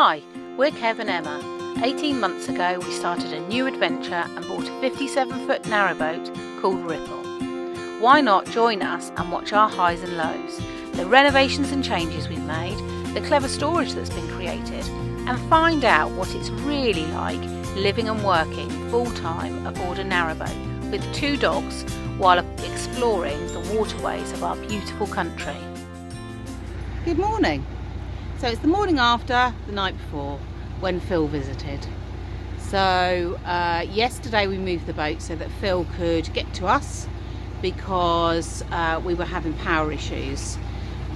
Hi, we're Kev and Emma. 18 months ago we started a new adventure and bought a 57-foot narrowboat called Ripple. Why not join us and watch our highs and lows, the renovations and changes we've made, the clever storage that's been created, and find out what it's really like living and working full-time aboard a narrowboat with 2 dogs while exploring the waterways of our beautiful country. Good morning. So it's the morning after the night before when Phil visited. So yesterday we moved the boat so that Phil could get to us because we were having power issues.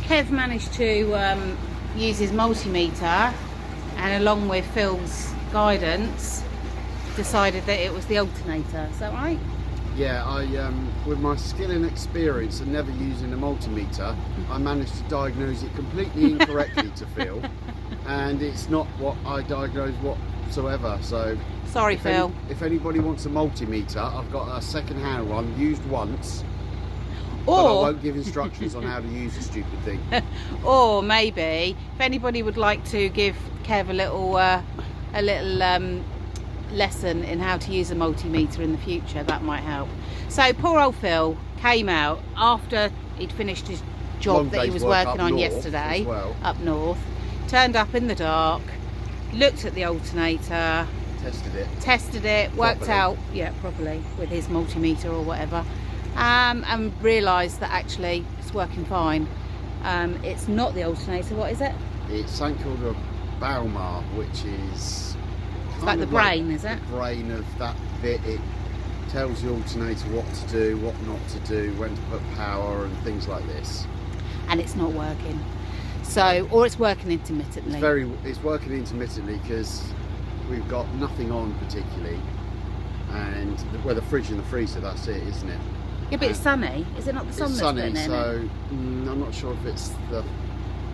Kev managed to use his multimeter and along with Phil's guidance decided that it was the alternator. Is that right? Yeah, with my skill and experience and never using a multimeter, I managed to diagnose it completely incorrectly to Phil, and it's not what I diagnosed whatsoever. So sorry, Phil. If anybody wants a multimeter, I've got a second-hand one, used once, but I won't give instructions on how to use the stupid thing. Or maybe if anybody would like to give Kev a little lesson in how to use a multimeter in the future, that might help. So poor old Phil came out after he'd finished his job that he was working on yesterday up north, turned up in the dark, looked at the alternator, tested it, worked out properly with his multimeter or whatever, and realised that actually it's working fine. It's not the alternator. What is it? It's something called a Balmar, which is like the brain, is it? The brain of that bit. It tells the alternator what to do, what not to do, when to put power and things like this. And it's not working. So, or it's working intermittently. It's working intermittently because we've got nothing on particularly, and the fridge and the freezer, that's it, isn't it? Yeah, but it's sunny. Is it not the sun it's that's sunny, burning so I'm not sure if it's the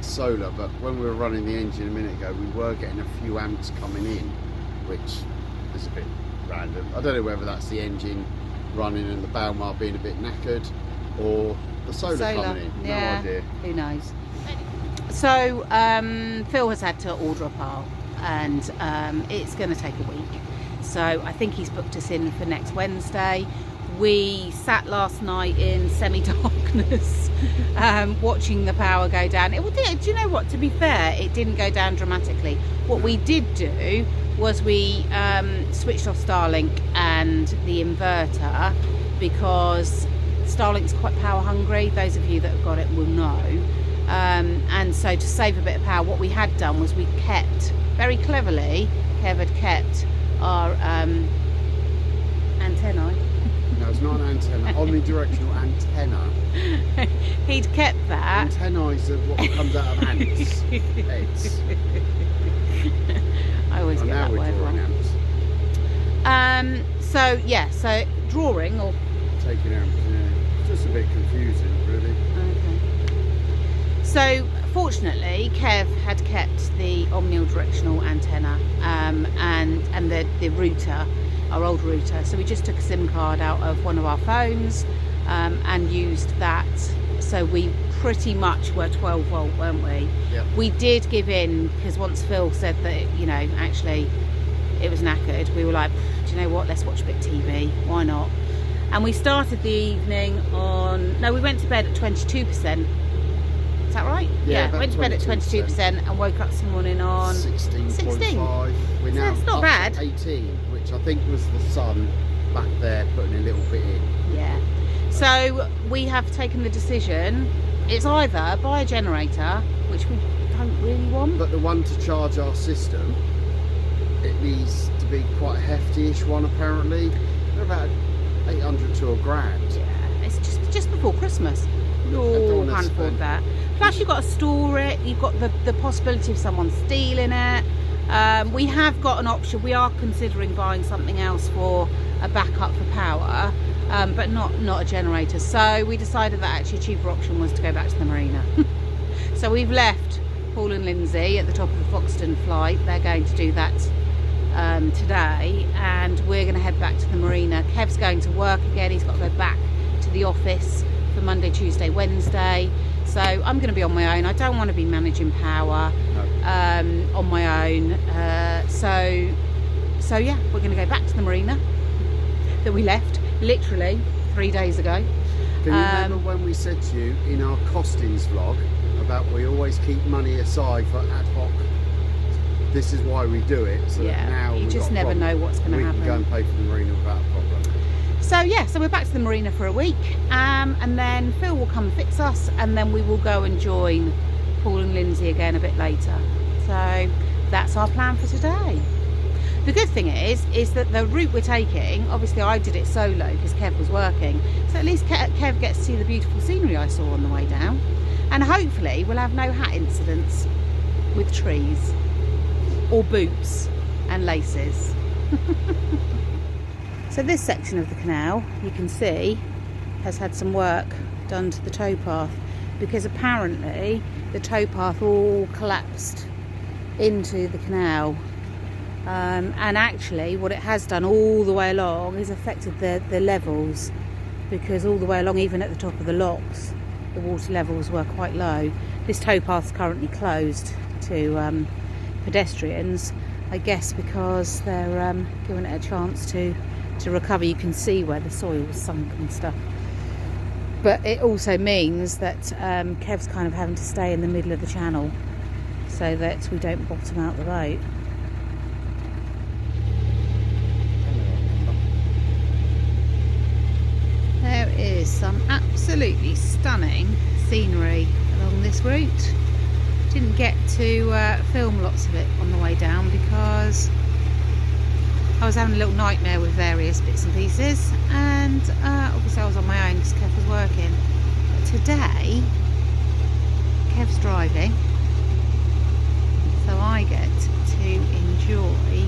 solar, but when we were running the engine a minute ago, we were getting a few amps coming in, which is a bit random. I don't know whether that's the engine running and the Balmar being a bit knackered, or the solar coming in. No idea. Who knows? So Phil has had to order a pile, and it's going to take a week. So I think he's booked us in for next Wednesday. We sat last night in semi-darkness watching the power go down. Do you know what? To be fair, it didn't go down dramatically. What we did do was we switched off Starlink and the inverter because Starlink's quite power hungry. Those of you that have got it will know. And so to save a bit of power, what we had done was we kept, very cleverly, Kev had kept our antennae. No, it's not an antenna, omnidirectional antenna. He'd kept that. Antennae are what comes out of ants' heads. I always get that word wrong. So drawing or taking amps, yeah. Just a bit confusing, really. Okay. So fortunately, Kev had kept the omnidirectional antenna and the router, our old router. So we just took a SIM card out of one of our phones and used that. So we pretty much were 12 volt, weren't we? Yep. We did give in because once Phil said that, actually it was knackered, we were like, do you know what, let's watch a bit of TV, why not? And we started the evening we went to bed at 22%. Is that right? Yeah, went to bed at 22% and woke up this morning on 16.5. We're now it's not up bad. To 18, which I think was the sun back there putting a little bit in. Yeah. So we have taken the decision, it's either buy a generator, which we don't really want. But the one to charge our system, it needs to be quite a hefty-ish one apparently. They're about 800 to $1,000. Yeah, it's just before Christmas. No, can't afford that. Plus you've got to store it, you've got the possibility of someone stealing it. We have got an option, we are considering buying something else for a backup for power, but not a generator. So we decided that actually a cheaper option was to go back to the Marina. So we've left Paul and Lindsay at the top of the Foxton flight. They're going to do that today, and we're going to head back to the Marina. Kev's going to work again, he's got to go back to the office for Monday, Tuesday, Wednesday. So I'm going to be on my own. I don't want to be managing power. No. on my own. So yeah, we're going to go back to the marina that we left literally 3 days ago. Can you remember when we said to you in our costings vlog about we always keep money aside for ad hoc? This is why we do it. So Yeah, that now you just never know what's going to happen. We can go and pay for the marina without a problem. So yeah, so we're back to the marina for a week, and then Phil will come fix us, and then we will go and join Paul and Lindsay again a bit later. So that's our plan for today. The good thing is that the route we're taking, obviously I did it solo because Kev was working, so at least Kev gets to see the beautiful scenery I saw on the way down, and hopefully we'll have no hat incidents with trees or boots and laces. So this section of the canal, you can see, has had some work done to the towpath, because apparently the towpath all collapsed into the canal, and actually what it has done all the way along is affected the levels, because all the way along, even at the top of the locks, the water levels were quite low. This towpath is currently closed to pedestrians, I guess because they're giving it a chance to recover. You can see where the soil was sunk and stuff, but it also means that Kev's kind of having to stay in the middle of the channel so that we don't bottom out the boat. There is some absolutely stunning scenery along this route. Didn't get to film lots of it on the way down because I was having a little nightmare with various bits and pieces, and obviously I was on my own because Kev was working. But today, Kev's driving, so I get to enjoy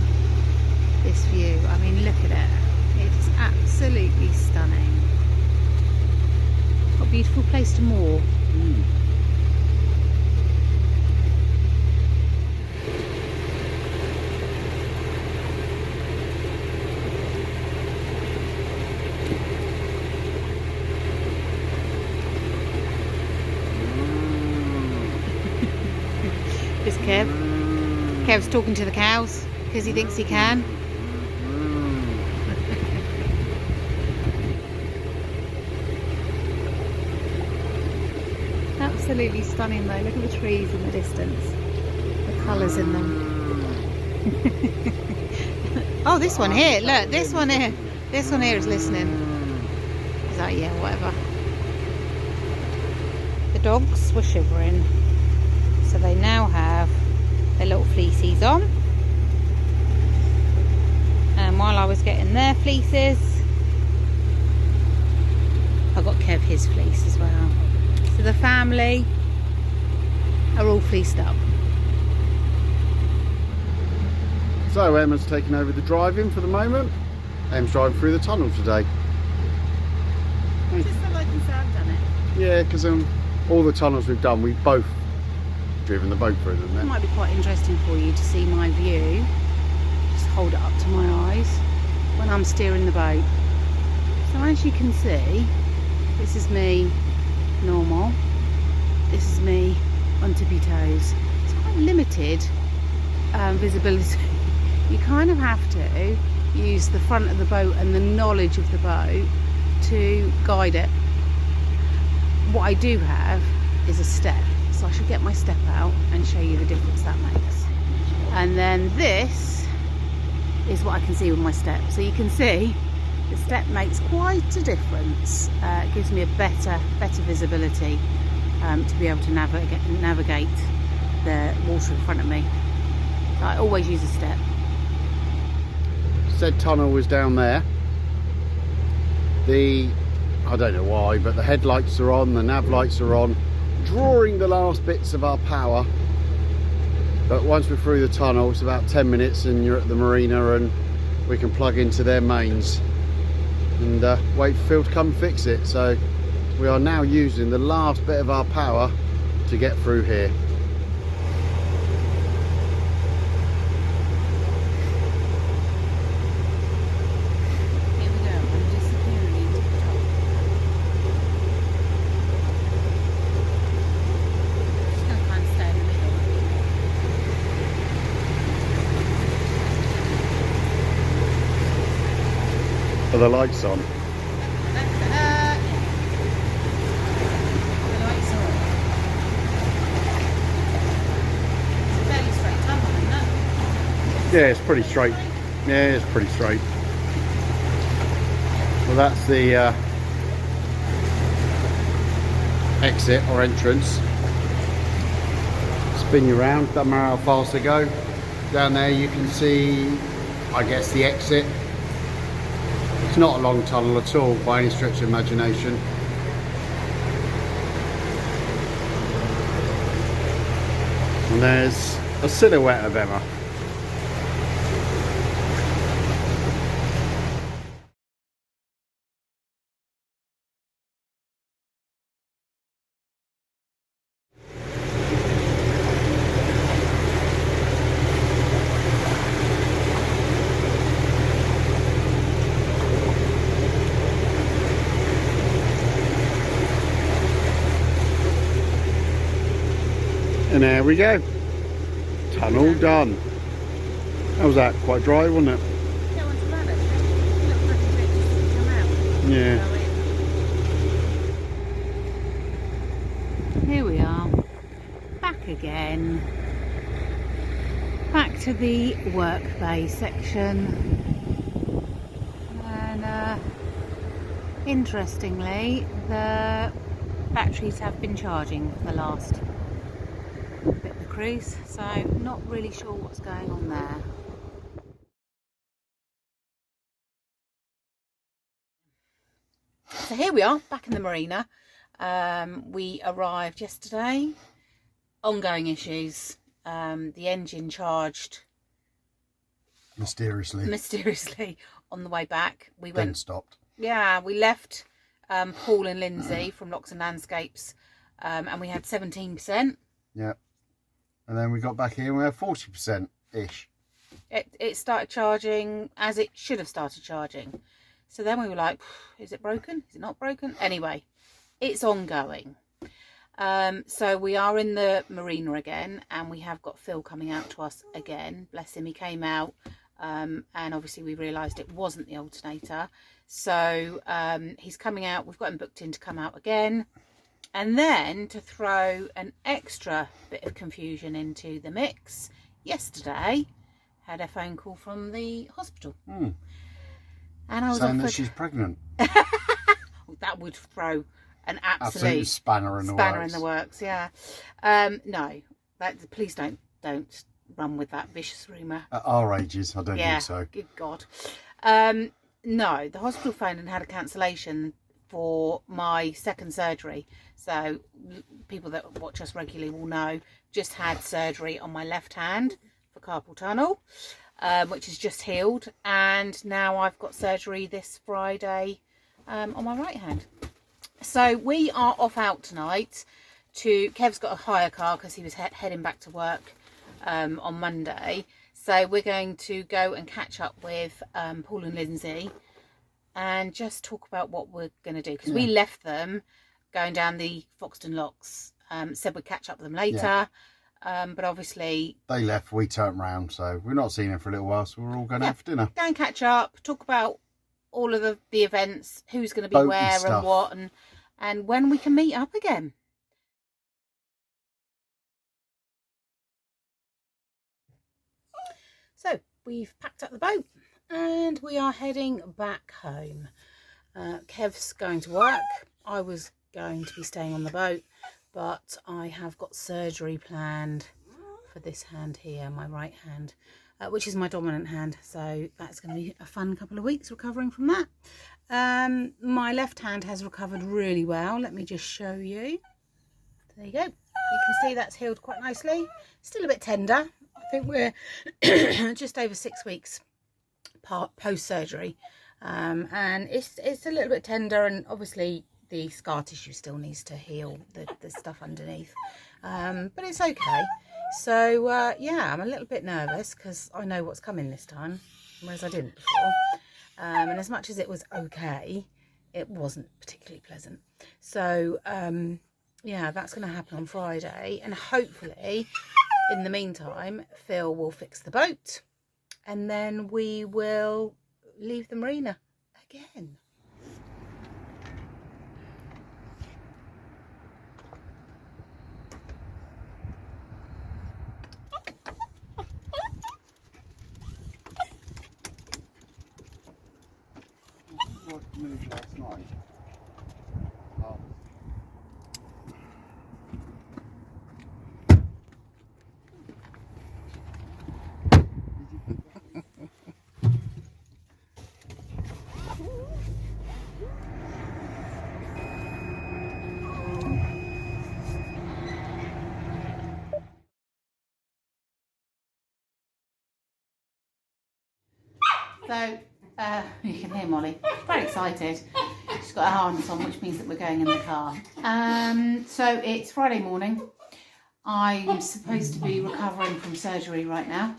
this view. I mean, look at it. It's absolutely stunning. What a beautiful place to moor. This Kev. Kev's talking to the cows because he thinks he can. Absolutely stunning though. Look at the trees in the distance. The colours in them. Oh, this one here. Look, this one here. This one here is listening. He's like, yeah, whatever. The dogs were shivering, so they now have their little fleecies on. And while I was getting their fleeces, I got Kev his fleece as well. So the family are all fleeced up. So Emma's taken over the driving for the moment. Emma's driving through the tunnel today. Just so I can say I've done it. Yeah, because all the tunnels we've done, we've both driven the boat through them. It might be quite interesting for you to see my view. Just hold it up to my eyes when I'm steering the boat. So as you can see, this is me normal. This is me on tippy toes. It's quite limited visibility. You kind of have to use the front of the boat and the knowledge of the boat to guide it. What I do have is a step, so I should get my step out and show you the difference that makes. And then this is what I can see with my step. So you can see the step makes quite a difference. It gives me a better visibility to be able to navigate the water in front of me. So I always use a step. Said tunnel was down there. I don't know why, but the headlights are on, the nav lights are on, drawing the last bits of our power. But once we're through the tunnel, it's about 10 minutes and you're at the marina and we can plug into their mains and wait for Phil to come fix it. So we are now using the last bit of our power to get through here. Are the lights on? The lights are on. It's a fairly straight tunnel, isn't it? Yeah, it's pretty straight. Yeah, it's pretty straight. Well, that's the exit or entrance. Spin you around, doesn't matter how fast they go. Down there you can see, I guess, the exit. It's not a long tunnel at all by any stretch of imagination. And there's a silhouette of Emma. And there we go. Tunnel done. How was that? Quite dry, wasn't it? Yeah, once about it. Look, look, it's come out. Yeah. Here we are, back again. Back to the work bay section. And interestingly, the batteries have been charging for the last bit of the cruise, so not really sure what's going on there. So here we are, back in the marina. We arrived yesterday. Ongoing issues. The engine charged mysteriously on the way back. We went, Then stopped. yeah, we left Paul and Lindsay from Locks and Landscapes, and we had 17%. Yeah. And then we got back here and we had 40% ish. It started charging as it should have started charging. So then we were like, is it broken? Is it not broken? Anyway, it's ongoing. So we are in the marina again, and we have got Phil coming out to us again. Bless him, he came out, and obviously we realised it wasn't the alternator. So he's coming out. We've got him booked in to come out again. And then, to throw an extra bit of confusion into the mix, yesterday had a phone call from the hospital. And I was saying offered... that she's pregnant. That would throw an absolute spanner in the works. Yeah. No, please don't run with that vicious rumour. At our ages, I don't think so. Good God. No, the hospital phoned and had a cancellation for my second surgery. So people that watch us regularly will know, just had surgery on my left hand for carpal tunnel, which is just healed, and now I've got surgery this Friday on my right hand. So we are off out tonight. Kev's got a hire car because he was heading back to work on Monday. So we're going to go and catch up with Paul and Lindsay and just talk about what we're going to do, because we left them going down the Foxton Locks. Said we'd catch up with them later, but obviously they left, we turned round, so we're not seeing them for a little while, so we're all going to have dinner. Go and catch up, talk about all of the events, who's going to be Boat where and what, and when we can meet up again. So we've packed up the boat and we are heading back home. Kev's going to work. I was going to be staying on the boat, but I have got surgery planned for this hand here, my right hand, which is my dominant hand. So that's going to be a fun couple of weeks recovering from that. My left hand has recovered really well. Let me just show you. There you go. You can see that's healed quite nicely. Still a bit tender. I think we're just over 6 weeks post-surgery. And it's a little bit tender, and obviously the scar tissue still needs to heal, the stuff underneath. But it's okay. So, yeah, I'm a little bit nervous because I know what's coming this time, whereas I didn't before. And as much as it was okay, it wasn't particularly pleasant. So, yeah, that's going to happen on Friday. And hopefully, in the meantime, Phil will fix the boat. And then we will leave the marina again. What moved last night? Oh. So, you can hear Molly, very excited. She's got her harness on, which means that we're going in the car. So it's Friday morning. I'm supposed to be recovering from surgery right now.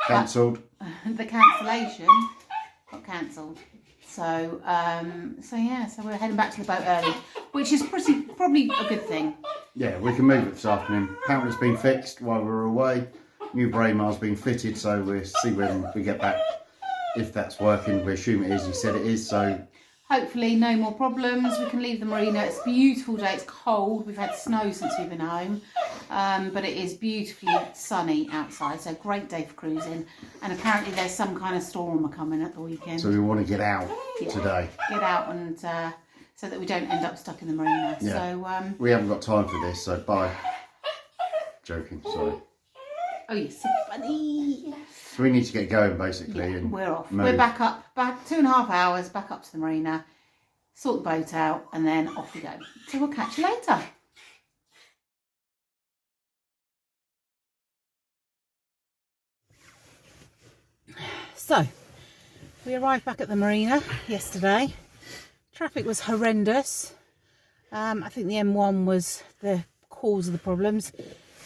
Cancelled. The cancellation got cancelled. So, so we're heading back to the boat early, which is probably a good thing. Yeah, we can move it this afternoon. Apparently it's been fixed while we were away. New brain-mar's been fitted, so we'll see when we get back if that's working. We assume it is. He said it is, so hopefully no more problems. We can leave the marina. It's a beautiful day. It's cold. We've had snow since we've been home, but it is beautifully sunny outside, so great day for cruising. And apparently there's some kind of storm coming at the weekend, so we want to get out today. Get out and so that we don't end up stuck in the marina. Yeah. So we haven't got time for this, so bye. Joking, sorry. Oh, you're so funny. So we need to get going basically. Yeah, and we're off. move. We're back 2.5 hours, back up to the marina, sort the boat out, and then off we go. So we'll catch you later. So, we arrived back at the marina yesterday. Traffic was horrendous. I think the M1 was the cause of the problems.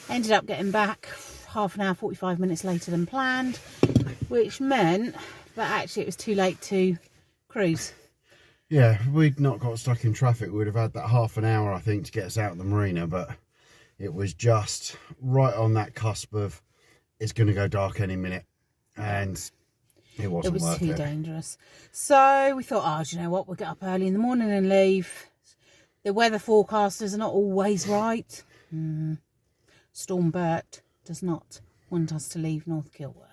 Ended up getting back half an hour, 45 minutes later than planned, which meant that actually it was too late to cruise. Yeah, if we'd not got stuck in traffic, we'd have had that half an hour, I think, to get us out of the marina, but it was just right on that cusp of it's going to go dark any minute, and it wasn't worth it. It was too dangerous. So we thought, oh, do you know what, we'll get up early in the morning and leave. The weather forecasters are not always right. Storm Bert does not want us to leave North Kilworth.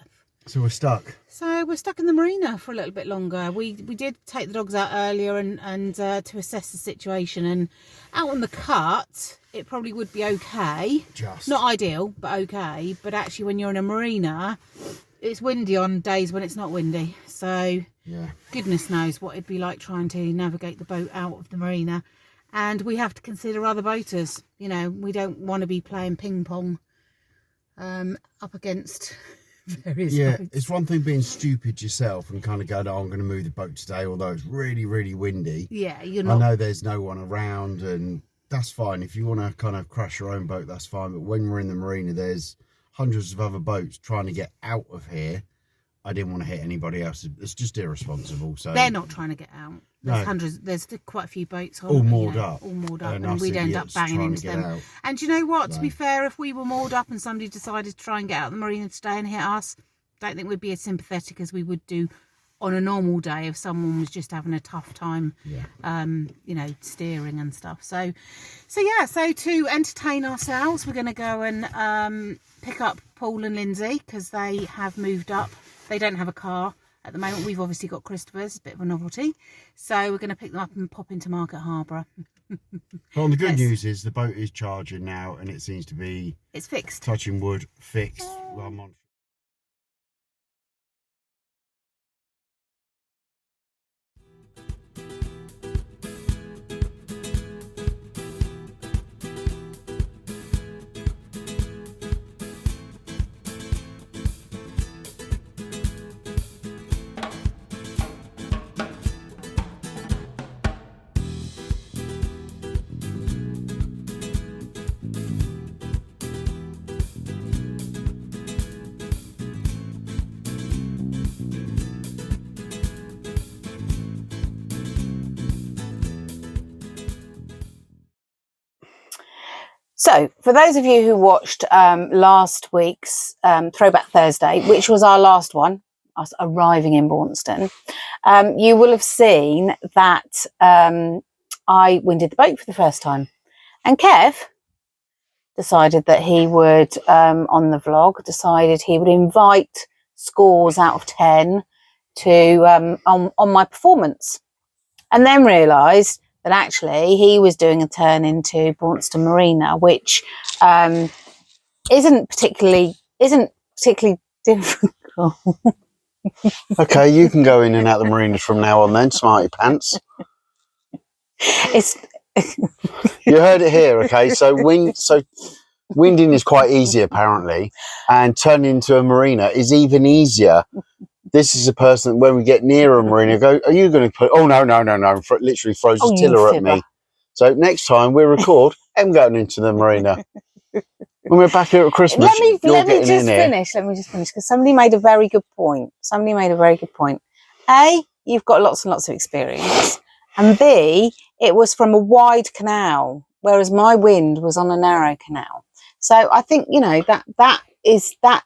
So we're stuck. So we're stuck in the marina for a little bit longer. We did take the dogs out earlier and to assess the situation, and out on the cut it probably would be okay. Just not ideal, but okay. But actually when you're in a marina, it's windy on days when it's not windy. So yeah, goodness knows what it'd be like trying to navigate the boat out of the marina. And we have to consider other boaters. You know, we don't want to be playing ping pong up against various boats. It's one thing being stupid yourself and kind of going, oh, I'm going to move the boat today, although it's really, really windy. Yeah, you're not. I know there's no one around, and that's fine. If you want to kind of crash your own boat, that's fine. But when we're in the marina, there's hundreds of other boats trying to get out of here. I didn't want to hit anybody else. It's just irresponsible. So they're not trying to get out. There's No. hundreds. There's quite a few boats all moored up, and us we'd end up idiots banging trying into to get them. out. And do you know what? To No. be fair, if we were moored up and somebody decided to try and get out of the marina today and hit us, don't think we'd be as sympathetic as we would do on a normal day if someone was just having a tough time, you know, steering and stuff. So to entertain ourselves, we're going to go and pick up Paul and Lindsay because they have moved up. They don't have a car at the moment. We've obviously got Christopher's, a bit of a novelty. So we're going to pick them up and pop into Market Harbour. Well, the good news is the boat is charging now, and it seems to be, it's fixed. touching wood, fixed. Well, I'm on. So, for those of you who watched last week's Throwback Thursday, which was our last one, us arriving in Braunston, you will have seen that I winded the boat for the first time. And Kev decided that he would, on the vlog, decided he would invite scores out of 10 to on my performance. And then realised that actually he was doing a turn into Braunston Marina, which isn't particularly difficult. Okay, you can go in and out the marinas from now on then, smarty pants. It's You heard it here, okay? So winding is quite easy apparently, and turning into a marina is even easier. This is a person that when we get near a marina, go, are you going to put? Oh no! Literally throws a tiller at me. So next time we record, I'm going into the marina. When we're back here at Christmas, let me just finish because somebody made a very good point. A, you've got lots and lots of experience, and B, it was from a wide canal, whereas my wind was on a narrow canal. So I think that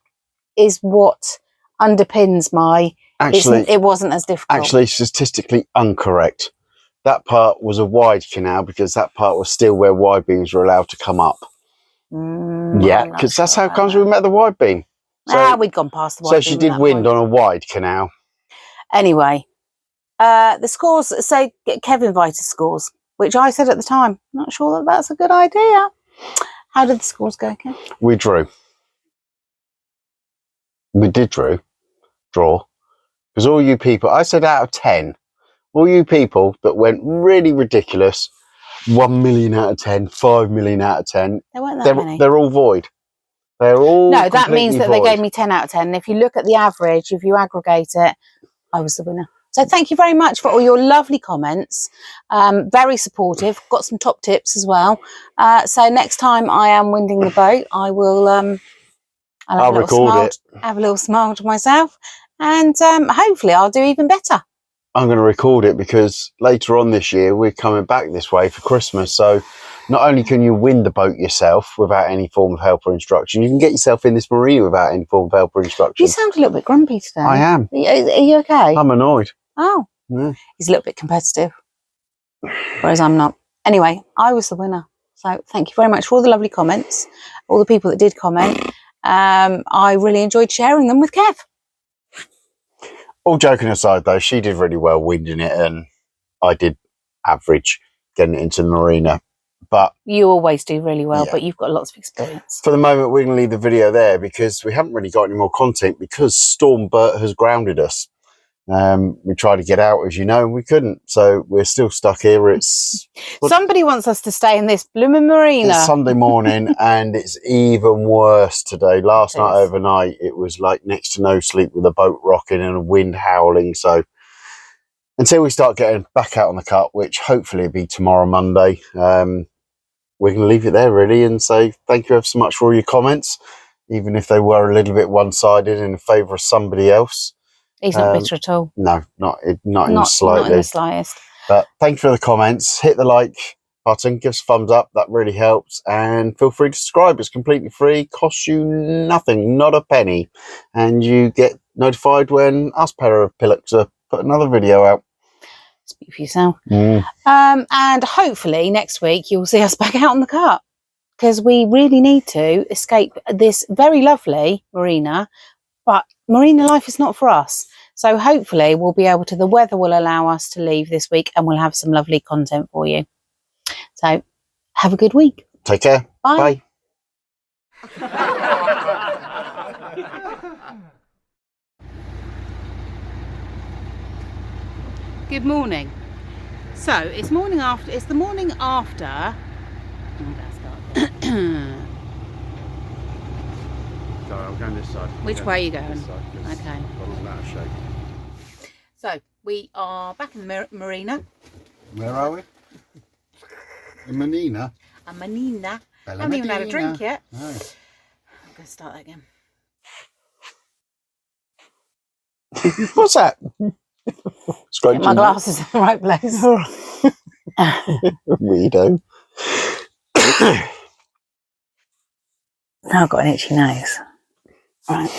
is what underpins my. Actually, it wasn't as difficult. Actually, statistically incorrect. That part was a wide canal because that part was still where wide beams were allowed to come up. Yeah, because that's how comes we met the wide beam. So, we'd gone past the wide beam. So she did wind on a wide canal. Anyway, the scores. So Kev invited scores, which I said at the time, not sure that that's a good idea. How did the scores go, Kev? We drew. We did draw. Because all you people, I said out of 10, all you people that went really ridiculous, 1 million out of 10, 5 million out of 10. There weren't that many. They're all void. They're all No, that means that void. They gave me 10 out of 10. And if you look at the average, if you aggregate it, I was the winner. So thank you very much for all your lovely comments. Very supportive. Got some top tips as well. So next time I am winding the boat, I will I'll record it. Have a little smile to myself. And hopefully I'll do even better. I'm going to record it because later on this year we're coming back this way for Christmas. So not only can you wind the boat yourself without any form of help or instruction, you can get yourself in this marina without any form of help or instruction. You sound a little bit grumpy today. I am. Are you okay? I'm annoyed. Oh. Yeah. He's a little bit competitive, whereas I'm not. Anyway, I was the winner. So thank you very much for all the lovely comments, all the people that did comment. I really enjoyed sharing them with Kev. All joking aside, though, she did really well winding it, and I did average getting it into the marina. But you always do really well, yeah. But you've got lots of experience. For the moment, we're going to leave the video there because we haven't really got any more content because Storm Bert has grounded us. We tried to get out, as you know, and we couldn't. So we're still stuck here. It's somebody wants us to stay in this blooming marina. It's Sunday morning, and it's even worse today. Last night overnight, it was like next to no sleep with a boat rocking and a wind howling. So until we start getting back out on the cut, which hopefully will be tomorrow, Monday, we're going to leave it there really and say thank you ever so much for all your comments, even if they were a little bit one-sided in favour of somebody else. He's not bitter at all. No, not in the slightest. Not in the slightest. But thank you for the comments. Hit the like button, give us a thumbs up. That really helps. And feel free to subscribe. It's completely free. Costs you nothing, not a penny. And you get notified when us pair of pillocks put another video out. Speak for yourself. And hopefully next week you'll see us back out on the cut, because we really need to escape this very lovely marina. But marina life is not for us. So hopefully we'll be able to, the weather will allow us to leave this week and we'll have some lovely content for you. So have a good week. Take care. Bye. Good morning. So it's the morning after. Sorry, I'm going this side. Which way are you going? This side, okay. I'm out of shape. So we are back in the marina. Where are we? In Marina. A Marina. I haven't even had a drink yet. No. I'm going to start that again. What's that? Get my glasses in the right place. Weirdo. Now I've got an itchy nose. Right.